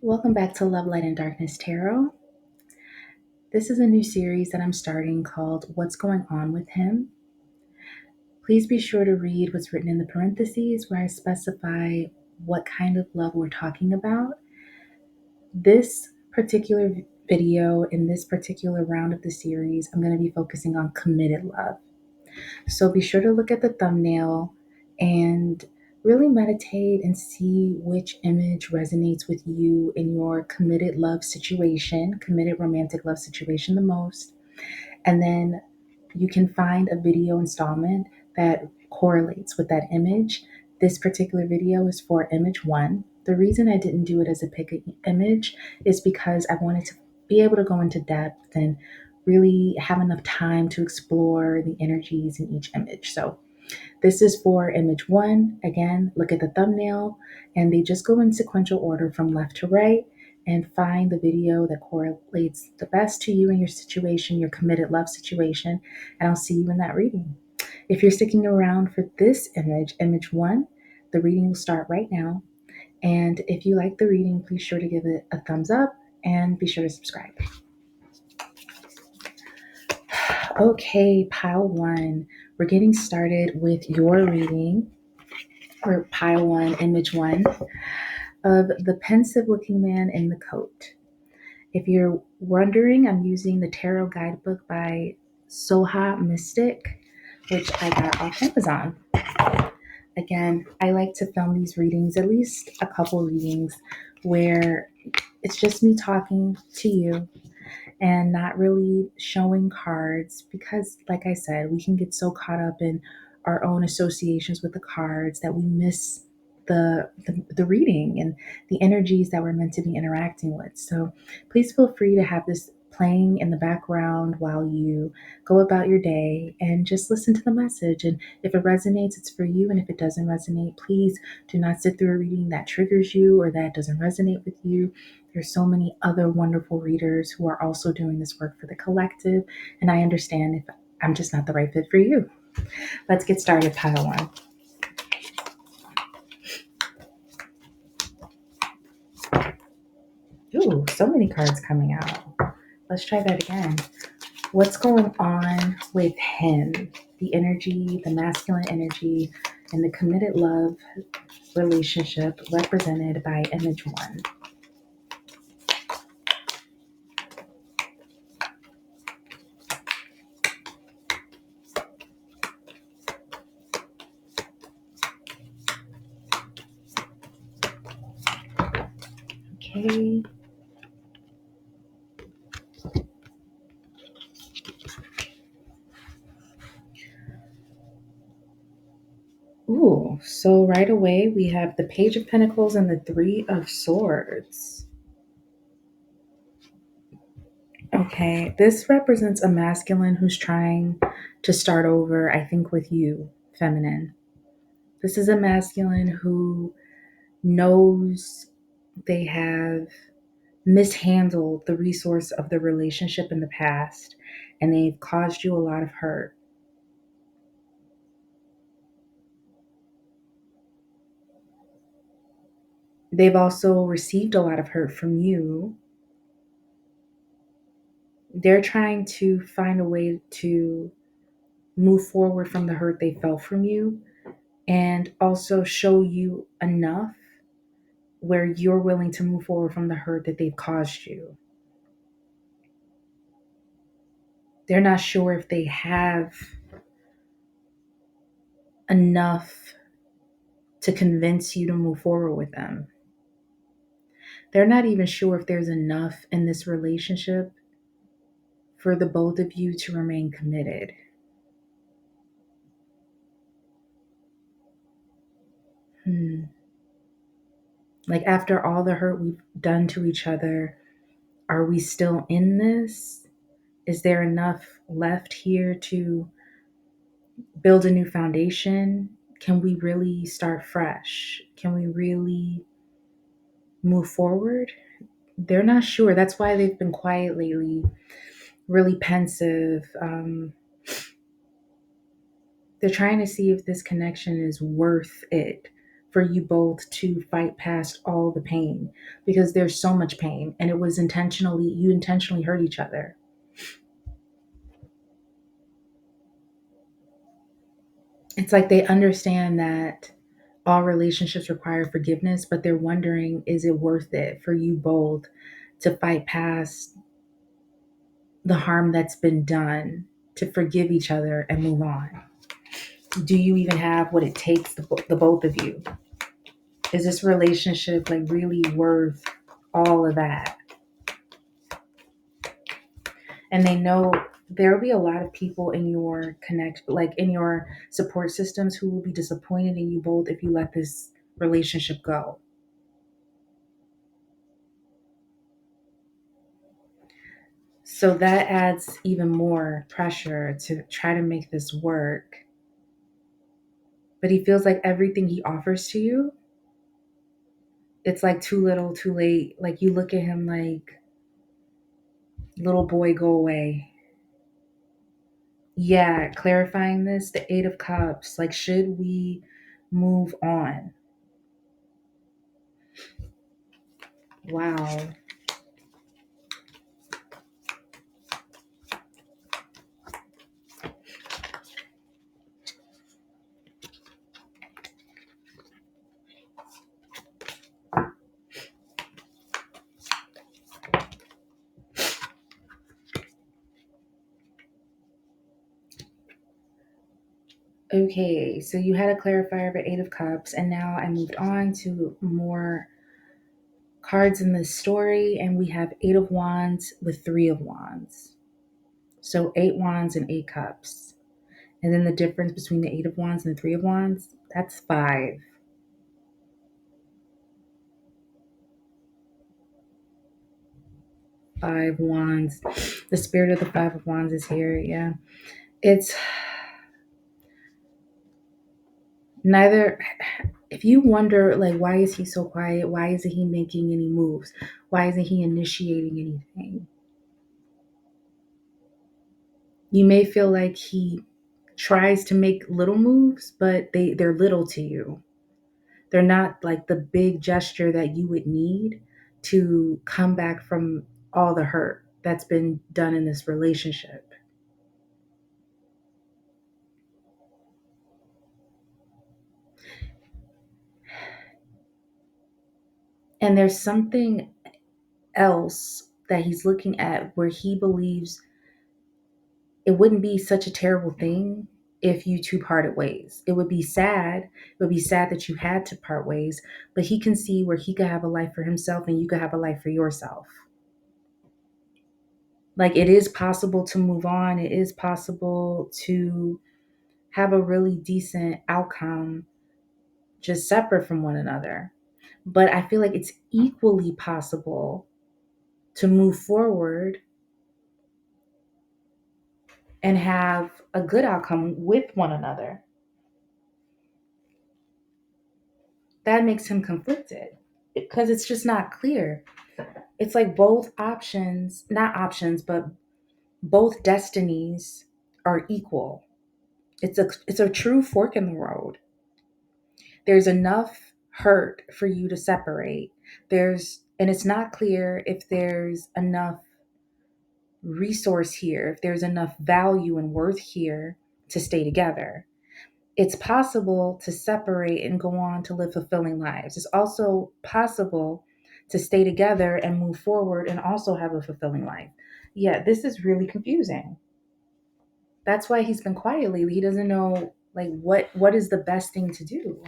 Welcome back to Love, Light, and Darkness Tarot. This is a new series that I'm starting called What's Going On with Him. Please be sure to read what's written in the parentheses where I specify what kind of love we're talking about. This particular video, in this particular round of the series, I'm going to be focusing on committed love. So be sure to look at the thumbnail and really meditate and see which image resonates with you in your committed love situation, committed romantic love situation the most. And then you can find a video installment that correlates with that image. This particular video is for image one. The reason I didn't do it as a pick image is because I wanted to be able to go into depth and really have enough time to explore the energies in each image. So this is for image one. Again, look at the thumbnail, and they just go in sequential order from left to right, and find the video that correlates the best to you and your situation, your committed love situation, and I'll see you in that reading. If you're sticking around for this image, image one, the reading will start right now. And if you like the reading, please sure to give it a thumbs up and be sure to subscribe. Okay, pile one. We're getting started with your reading, or pile one, image one, of the pensive looking man in the coat. If you're wondering, I'm using the Tarot Guidebook by Soha Mystic, which I got off Amazon. Again, I like to film these readings, at least a couple readings, where it's just me talking to you and not really showing cards because, like I said, we can get so caught up in our own associations with the cards that we miss the reading and the energies that we're meant to be interacting with. So please feel free to have this playing in the background while you go about your day and just listen to the message. And if it resonates, it's for you. And if it doesn't resonate, please do not sit through a reading that triggers you or that doesn't resonate with you. There's so many other wonderful readers who are also doing this work for the collective, and I understand if I'm just not the right fit for you. Let's get started, pile one. Ooh, so many cards coming out. Let's try that again. What's going on with him? The energy, the masculine energy, and the committed love relationship represented by image one. Okay. Ooh, so right away we have the Page of Pentacles and the Three of Swords. Okay, this represents a masculine who's trying to start over, I think, with you, feminine. This is a masculine who knows they have mishandled the resource of the relationship in the past and they've caused you a lot of hurt. They've also received a lot of hurt from you. They're trying to find a way to move forward from the hurt they felt from you and also show you enough where you're willing to move forward from the hurt that they've caused you. They're not sure if they have enough to convince you to move forward with them. They're not even sure if there's enough in this relationship for the both of you to remain committed. Like, after all the hurt we've done to each other, are we still in this? Is there enough left here to build a new foundation? Can we really start fresh? Can we really move forward? They're not sure. That's why they've been quiet lately, really pensive. They're trying to see if this connection is worth it for you both to fight past all the pain, because there's so much pain and it was intentionally, you intentionally hurt each other. It's like they understand that all relationships require forgiveness, but they're wondering, is it worth it for you both to fight past the harm that's been done, to forgive each other and move on? Do you even have what it takes, the both of you? Is this relationship like really worth all of that? And they know there will be a lot of people in your connect, like in your support systems, who will be disappointed in you both if you let this relationship go. So that adds even more pressure to try to make this work. But he feels like everything he offers to you, it's like too little, too late. Like you look at him like, little boy, go away. Yeah, clarifying this, the Eight of Cups, like, should we move on? Wow. Okay, so you had a clarifier of an Eight of Cups, and now I moved on to more cards in this story, and we have Eight of Wands with Three of Wands. So Eight Wands and Eight Cups. And then the difference between the Eight of Wands and the Three of Wands, that's five. Five Wands. The spirit of the Five of Wands is here. Yeah. It's neither. If you wonder, like, why is he so quiet? Why isn't he making any moves? Why isn't he initiating anything? You may feel like he tries to make little moves, but they're little to you. They're not like the big gesture that you would need to come back from all the hurt that's been done in this relationship. And there's something else that he's looking at where he believes it wouldn't be such a terrible thing if you two parted ways. It would be sad. It would be sad that you had to part ways, but he can see where he could have a life for himself and you could have a life for yourself. Like, it is possible to move on. It is possible to have a really decent outcome just separate from one another. But I feel like it's equally possible to move forward and have a good outcome with one another. That makes him conflicted because it's just not clear. It's like both options, not options, but both destinies are equal. It's a true fork in the road. There's enough hurt for you to separate. And it's not clear if there's enough resource here, if there's enough value and worth here to stay together. It's possible to separate and go on to live fulfilling lives. It's also possible to stay together and move forward and also have a fulfilling life. Yeah, this is really confusing. That's why he's been quiet lately. He doesn't know, like, what is the best thing to do.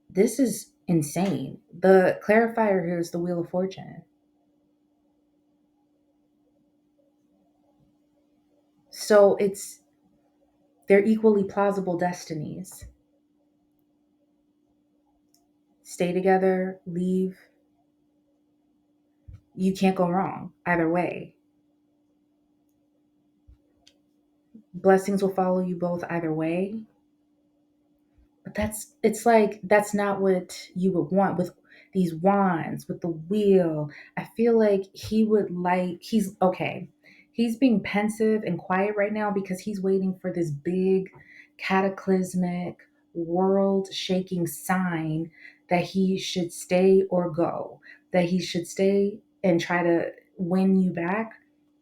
This is insane. The clarifier here is the Wheel of Fortune. So they're equally plausible destinies. Stay together, leave. You can't go wrong either way. Blessings will follow you both either way. But it's like that's not what you would want with these wands with the wheel. I feel like he's okay. He's being pensive and quiet right now because he's waiting for this big cataclysmic world shaking sign that he should stay or go, that he should stay and try to win you back,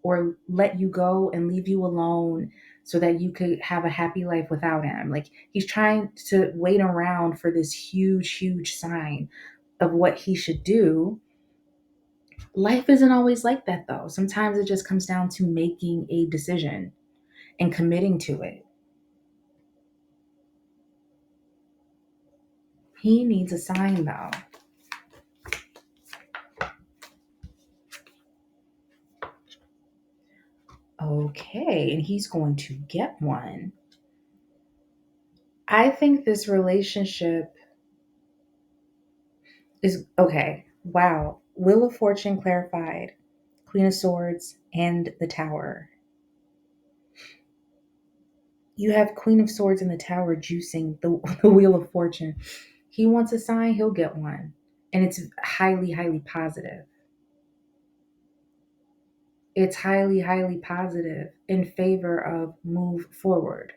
or let you go and leave you alone so that you could have a happy life without him. Like he's trying to wait around for this huge sign of what he should do. Life isn't always like that though. Sometimes it just comes down to making a decision and committing to it. He needs a sign though. Okay, and he's going to get one. I think this relationship is okay. Wow. Wheel of Fortune clarified, Queen of Swords, and the Tower. You have Queen of Swords and the Tower juicing the Wheel of Fortune. He wants a sign, he'll get one. And it's highly positive. It's highly positive in favor of move forward.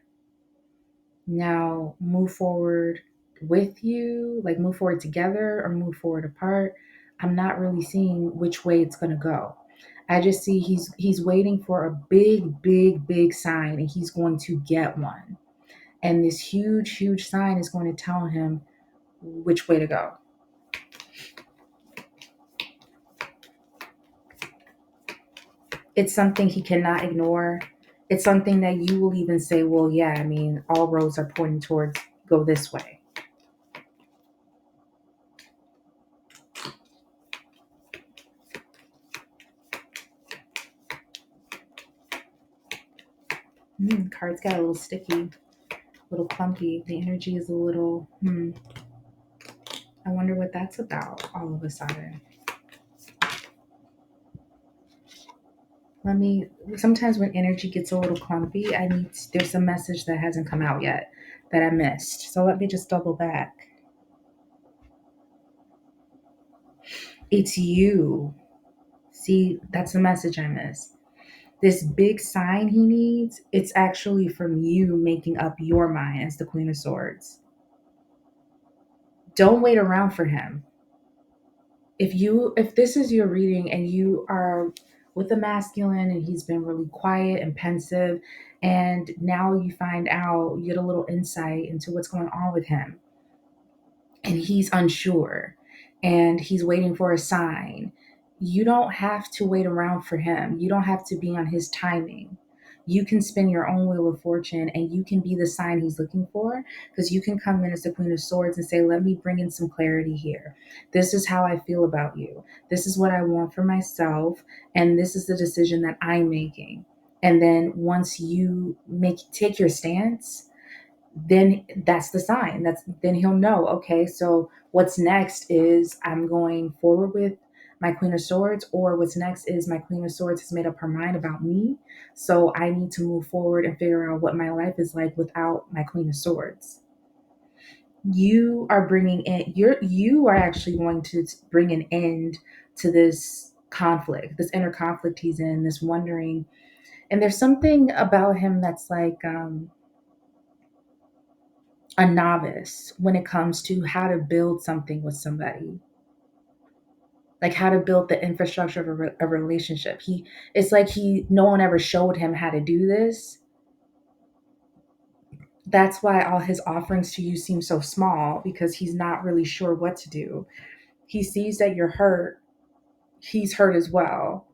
Now, move forward with you, like move forward together or move forward apart. I'm not really seeing which way it's going to go. I just see he's waiting for a big sign and he's going to get one. And this huge sign is going to tell him which way to go. It's something he cannot ignore. It's something that you will even say, well, yeah, I mean, all roads are pointing towards go this way. Cards got a little sticky, a little clumpy. The energy is a little, I wonder what that's about all of a sudden. Sometimes when energy gets a little clumpy, there's a message that hasn't come out yet that I missed. So let me just double back. It's you. See, that's the message I missed. This big sign he needs, it's actually from you making up your mind as the Queen of Swords. Don't wait around for him. If this is your reading and you are with a masculine and he's been really quiet and pensive, and now you find out, you get a little insight into what's going on with him, and he's unsure and he's waiting for a sign. You don't have to wait around for him. You don't have to be on his timing. You can spin your own wheel of fortune and you can be the sign he's looking for, because you can come in as the Queen of Swords and say, let me bring in some clarity here. This is how I feel about you. This is what I want for myself. And this is the decision that I'm making. And then once you take your stance, then that's the sign. Then he'll know, okay, so what's next is I'm going forward with my Queen of Swords, or what's next is my Queen of Swords has made up her mind about me, so I need to move forward and figure out what my life is like without my Queen of Swords. You are bringing in you are actually going to bring an end to this conflict, this inner conflict he's in, this wondering. And there's something about him that's like a novice when it comes to how to build something with somebody, like how to build the infrastructure of a relationship. It's like no one ever showed him how to do this. That's why all his offerings to you seem so small, because he's not really sure what to do. He sees that you're hurt. He's hurt as well,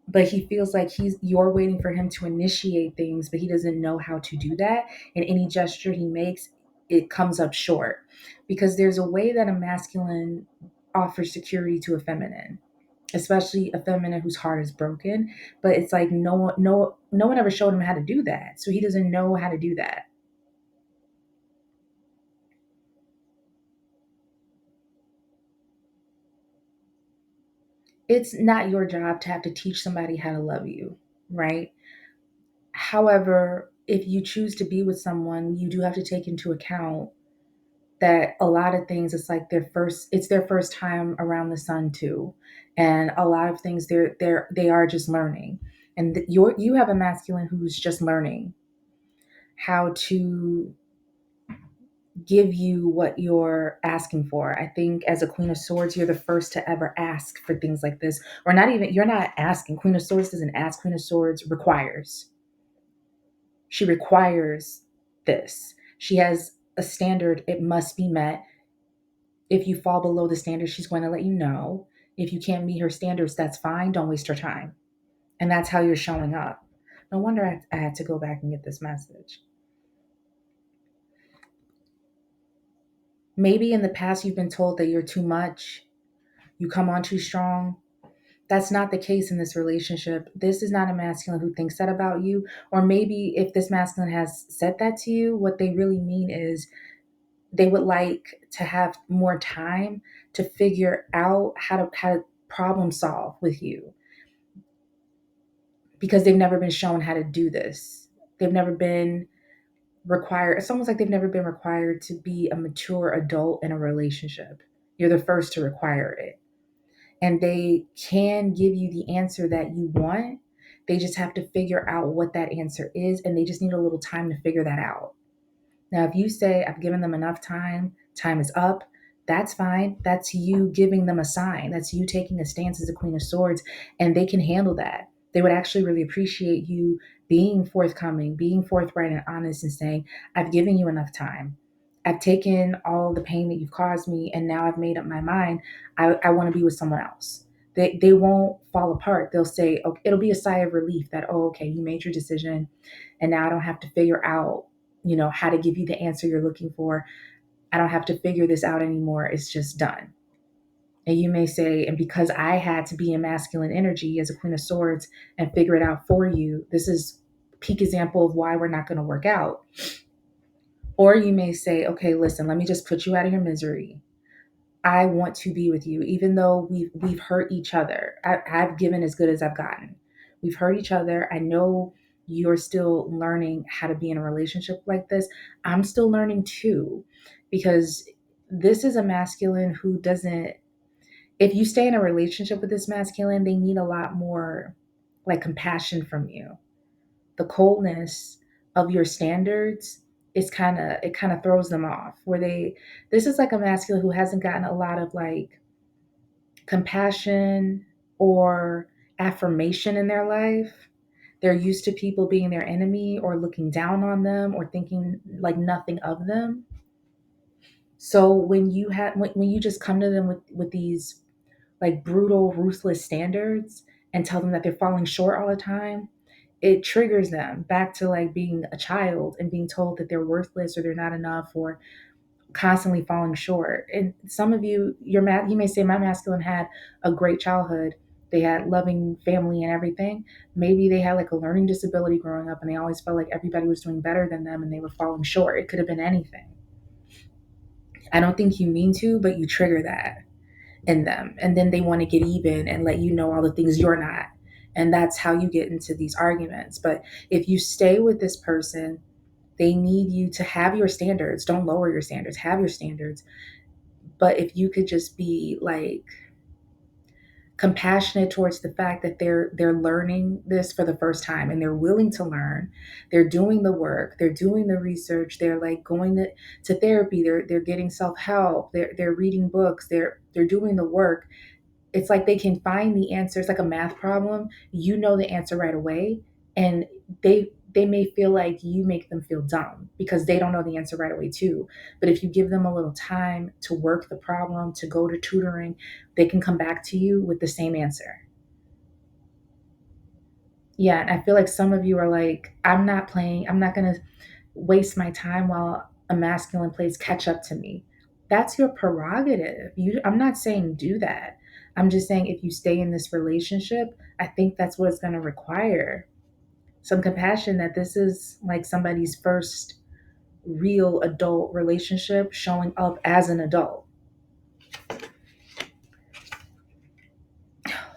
but he feels like you're waiting for him to initiate things, but he doesn't know how to do that. And any gesture he makes, it comes up short, because there's a way that a masculine offers security to a feminine, especially a feminine whose heart is broken. But it's like no one ever showed him how to do that, so he doesn't know how to do that. It's not your job to have to teach somebody how to love you, right? However, if you choose to be with someone, you do have to take into account that a lot of things, it's like it's their first time around the sun too. And a lot of things they are just learning. And you have a masculine who's just learning how to give you what you're asking for. I think as a Queen of Swords, you're the first to ever ask for things like this. Or not even, you're not asking. Queen of Swords doesn't ask, Queen of Swords requires. She requires this. She has a standard, it must be met. If you fall below the standard, she's going to let you know. If you can't meet her standards, that's fine. Don't waste her time. And that's how you're showing up. No wonder I had to go back and get this message. Maybe in the past you've been told that you're too much, you come on too strong. That's not the case in this relationship. This is not a masculine who thinks that about you. Or maybe if this masculine has said that to you, what they really mean is they would like to have more time to figure out how to problem solve with you, because they've never been shown how to do this. They've never been required. It's almost like they've never been required to be a mature adult in a relationship. You're the first to require it. And they can give you the answer that you want. They just have to figure out what that answer is, and they just need a little time to figure that out. Now, if you say, I've given them enough time, time is up, that's fine. That's you giving them a sign. That's you taking a stance as a Queen of Swords, and they can handle that. They would actually really appreciate you being forthcoming, being forthright and honest, and saying, I've given you enough time. I've taken all the pain that you've caused me, and now I've made up my mind. I want to be with someone else. They won't fall apart. They'll say, okay, it'll be a sigh of relief that, oh, okay, you made your decision, and now I don't have to figure out, how to give you the answer you're looking for. I don't have to figure this out anymore. It's just done. And you may say, and because I had to be in masculine energy as a Queen of Swords and figure it out for you, this is peak example of why we're not going to work out. Or you may say, okay, listen, let me just put you out of your misery. I want to be with you, even though we've hurt each other. I've given as good as I've gotten. We've hurt each other. I know you're still learning how to be in a relationship like this. I'm still learning too, because this is a masculine who doesn't. If you stay in a relationship with this masculine, they need a lot more like compassion from you. The coldness of your standards is kind of throws them off. Where they This is like a masculine who hasn't gotten a lot of like compassion or affirmation in their life. They're used to people being their enemy or looking down on them or thinking like nothing of them. So when you just come to them with these like brutal, ruthless standards and tell them that they're falling short all the time, it triggers them back to like being a child and being told that they're worthless or they're not enough or constantly falling short. And some of you, you may say, my masculine had a great childhood. They had loving family and everything. Maybe they had like a learning disability growing up and they always felt like everybody was doing better than them and they were falling short. It could have been anything. I don't think you mean to, but you trigger that in them. And then they want to get even and let you know all the things you're not. And that's how you get into these arguments. But if you stay with this person, they need you to have your standards. Don't lower your standards, have your standards. But if you could just be like compassionate towards the fact that they're learning this for the first time and they're willing to learn, they're doing the work, they're doing the research, they're like going to therapy, they're getting self-help, they're reading books, they're doing the work. It's like they can find the answer. It's like a math problem. You know the answer right away, and they may feel like you make them feel dumb because they don't know the answer right away too. But if you give them a little time to work the problem, to go to tutoring, they can come back to you with the same answer. Yeah, and I feel like some of you are like, I'm not playing. I'm not going to waste my time while a masculine plays catch up to me. That's your prerogative. I'm not saying do that. I'm just saying if you stay in this relationship, I think that's what it's going to require. Some compassion that this is like somebody's first real adult relationship showing up as an adult.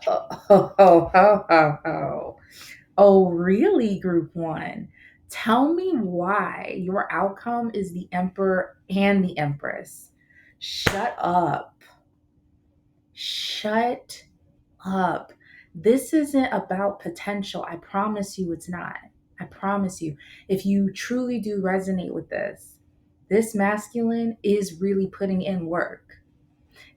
Oh, oh, oh, oh, oh. Oh, really, group one? Tell me why your outcome is the emperor and the empress. Shut up. Shut up. This isn't about potential. I promise you it's not. I promise you. If you truly do resonate with this masculine is really putting in work.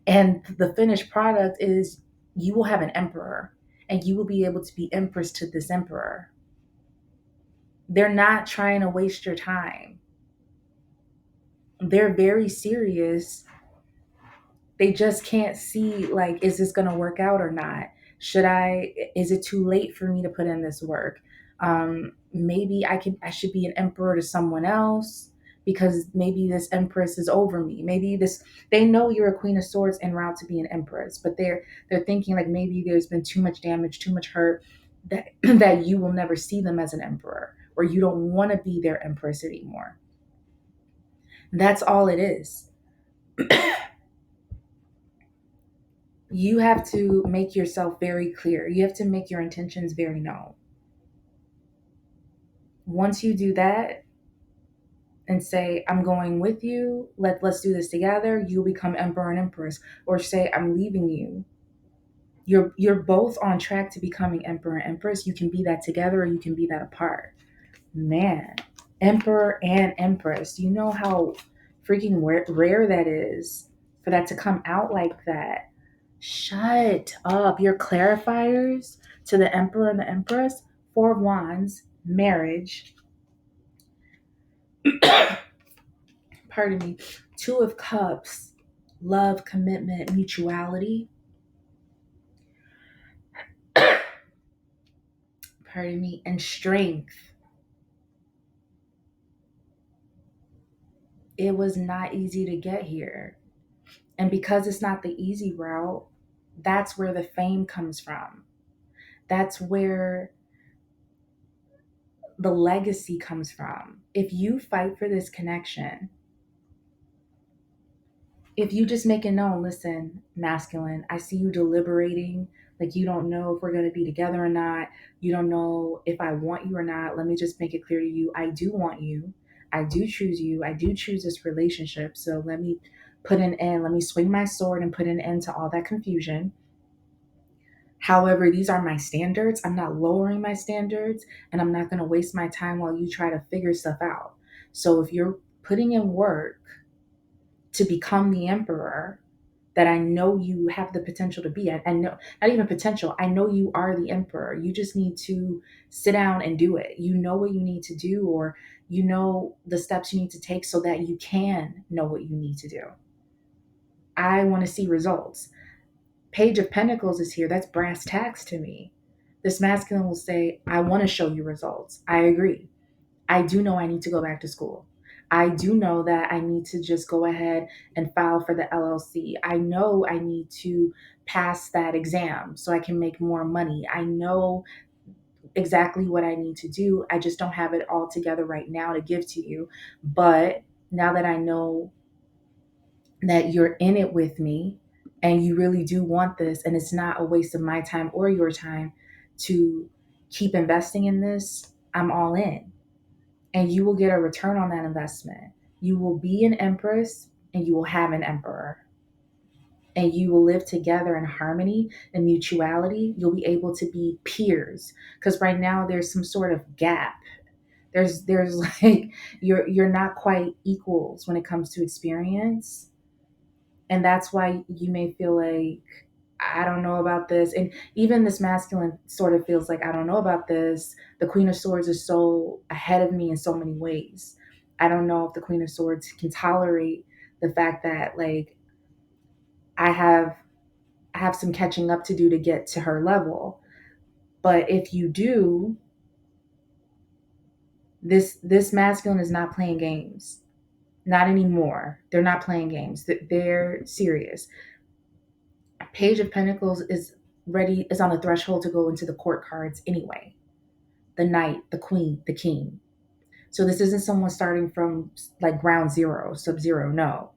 And the finished product is you will have an emperor and you will be able to be empress to this emperor. They're not trying to waste your time. They're very serious. They just can't see, like, is this going to work out or not? Is it too late for me to put in this work? Maybe I should be an emperor to someone else because maybe this empress is over me. They know you're a queen of swords en route to be an empress, but they're thinking like maybe there's been too much damage, too much hurt that that you will never see them as an emperor or you don't want to be their empress anymore. That's all it is. You have to make yourself very clear. You have to make your intentions very known. Once you do that and say, I'm going with you, let's do this together, you'll become emperor and empress. Or say, I'm leaving you. You're both on track to becoming emperor and empress. You can be that together or you can be that apart. Man, emperor and empress. Do you know how freaking rare that is for that to come out like that? Shut up. Your clarifiers to the Emperor and the Empress, Four of Wands, marriage, pardon me, Two of Cups, love, commitment, mutuality, pardon me, and strength. It was not easy to get here. And because it's not the easy route, that's where the fame comes from. That's where the legacy comes from. If you fight for this connection, if you just make it known, listen, masculine, I see you deliberating, like you don't know if we're going to be together or not. You don't know if I want you or not. Let me just make it clear to you. I do want you. I do choose you. I do choose this relationship. So let me put an end. Let me swing my sword and put an end to all that confusion. However, these are my standards. I'm not lowering my standards and I'm not going to waste my time while you try to figure stuff out. So if you're putting in work to become the emperor that I know you have the potential to be, and no, not even potential, I know you are the emperor. You just need to sit down and do it. You know what you need to do, or you know the steps you need to take so that you can know what you need to do. I want to see results. Page of Pentacles is here. That's brass tacks to me. This masculine will say, I want to show you results. I agree. I do know I need to go back to school. I do know that I need to just go ahead and file for the LLC. I know I need to pass that exam so I can make more money. I know exactly what I need to do. I just don't have it all together right now to give to you. But now that I know that you're in it with me and you really do want this, and it's not a waste of my time or your time to keep investing in this, I'm all in. And you will get a return on that investment. You will be an empress and you will have an emperor. And you will live together in harmony and mutuality. You'll be able to be peers. Because right now there's some sort of gap. There's like you're not quite equals when it comes to experience. And that's why you may feel like I don't know about this. And even this masculine sort of feels like I don't know about this. The Queen of Swords is so ahead of me in so many ways. I don't know if the Queen of Swords can tolerate the fact that like I have I have some catching up to do to get to her level. But if you do, this masculine is not playing games. Not anymore. They're not playing games. They're serious. Page of Pentacles is on the threshold to go into the court cards anyway. The Knight, the Queen, the King. So this isn't someone starting from like ground zero, sub zero. No.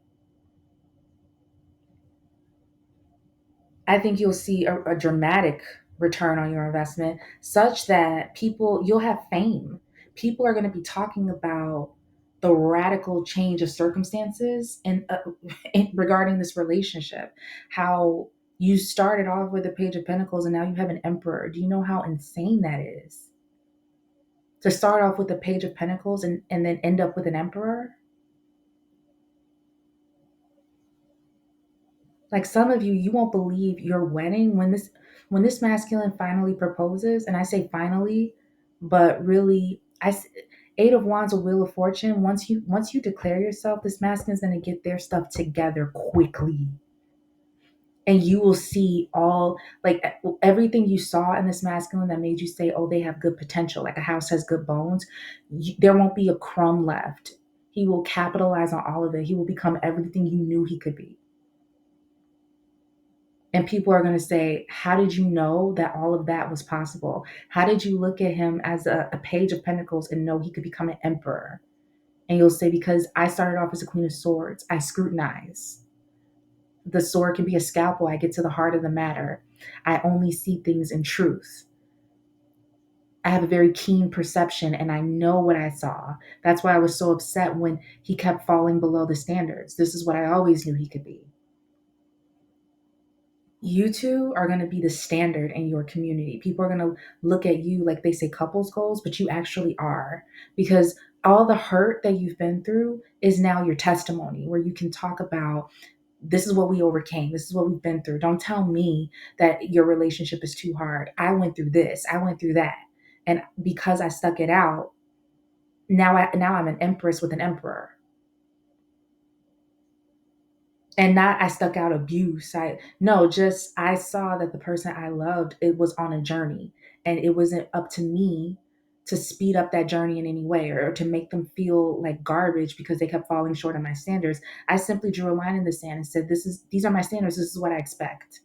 I think you'll see a dramatic return on your investment such that you'll have fame. people are going to be talking about the radical change of circumstances and regarding this relationship, how you started off with a page of pentacles and now you have an emperor. Do you know how insane that is? To start off with a page of pentacles and then end up with an emperor? Like some of you, you won't believe your wedding when this masculine finally proposes, and I say finally, but really, Eight of Wands or Wheel of Fortune. Once you declare yourself, this masculine's gonna get their stuff together quickly, and you will see all like everything you saw in this masculine that made you say, "Oh, they have good potential." Like a house has good bones. There won't be a crumb left. He will capitalize on all of it. He will become everything you knew he could be. And people are going to say, how did you know that all of that was possible? How did you look at him as a page of pentacles and know he could become an emperor? And you'll say, because I started off as a queen of swords. I scrutinize. The sword can be a scalpel. I get to the heart of the matter. I only see things in truth. I have a very keen perception and I know what I saw. That's why I was so upset when he kept falling below the standards. This is what I always knew he could be. You two are going to be the standard in your community. People are going to look at you like they say couples goals, but you actually are, because all the hurt that you've been through is now your testimony where you can talk about this is what we overcame. This is what we've been through. Don't tell me that your relationship is too hard. I went through this. I went through that. And because I stuck it out, now I'm an empress with an emperor. And not I stuck out abuse. I saw that the person I loved, it was on a journey, and it wasn't up to me to speed up that journey in any way or to make them feel like garbage because they kept falling short of my standards. I simply drew a line in the sand and said, these are my standards. This is what I expect.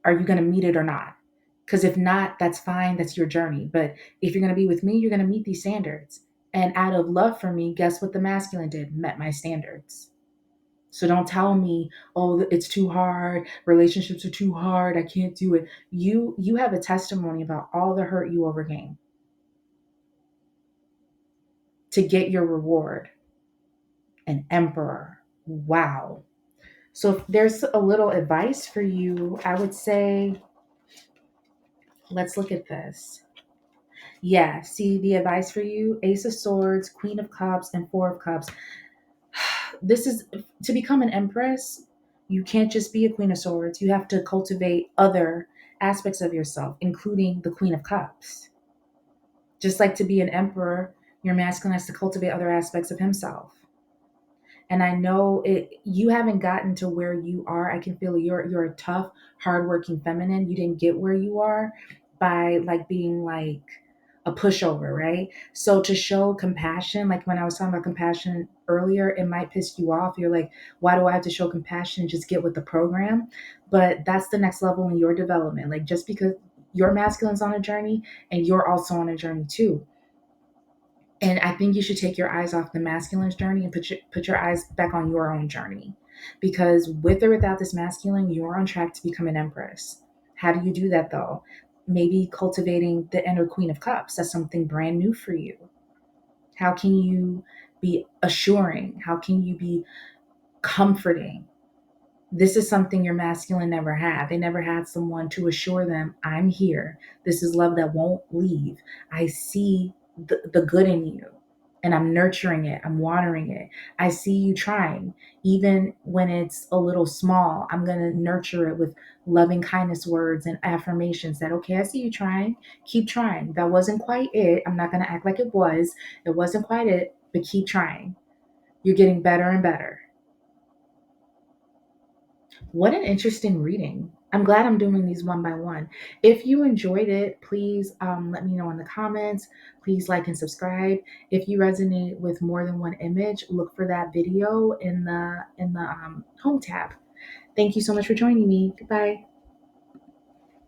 Are you going to meet it or not? Because if not, that's fine. That's your journey. But if you're going to be with me, you're going to meet these standards. And out of love for me, guess what the masculine did? Met my standards. So don't tell me, oh, it's too hard. Relationships are too hard. I can't do it. You have a testimony about all the hurt you overcame to get your reward. An emperor. Wow. So if there's a little advice for you, I would say, let's look at this. Yeah, see the advice for you, Ace of Swords, Queen of Cups, and Four of Cups. This is to become an empress. You can't just be a Queen of Swords. You have to cultivate other aspects of yourself, including the Queen of Cups. Just like to be an emperor, your masculine has to cultivate other aspects of himself. And I know you haven't gotten to where you are. I can feel you're a tough, hardworking feminine. You didn't get where you are by like being like a pushover, right? So to show compassion, like when I was talking about compassion earlier, it might piss you off. You're like, why do I have to show compassion? Just get with the program. But that's the next level in your development. Like just because your masculine's on a journey and you're also on a journey too. And I think you should take your eyes off the masculine's journey and put your eyes back on your own journey. Because with or without this masculine, you're on track to become an empress. How do you do that though? Maybe cultivating the inner Queen of Cups. That's something brand new for you. How can you be assuring? How can you be comforting? This is something your masculine never had. They never had someone to assure them, I'm here. This is love that won't leave. I see the good in you and I'm nurturing it. I'm watering it. I see you trying. Even when it's a little small, I'm going to nurture it with loving kindness words and affirmations that, okay, I see you trying. Keep trying. That wasn't quite it. I'm not going to act like it was. It wasn't quite it, but keep trying. You're getting better and better. What an interesting reading. I'm glad I'm doing these one by one. If you enjoyed it, please let me know in the comments. Please like and subscribe. If you resonate with more than one image, look for that video in the home tab. Thank you so much for joining me. Goodbye.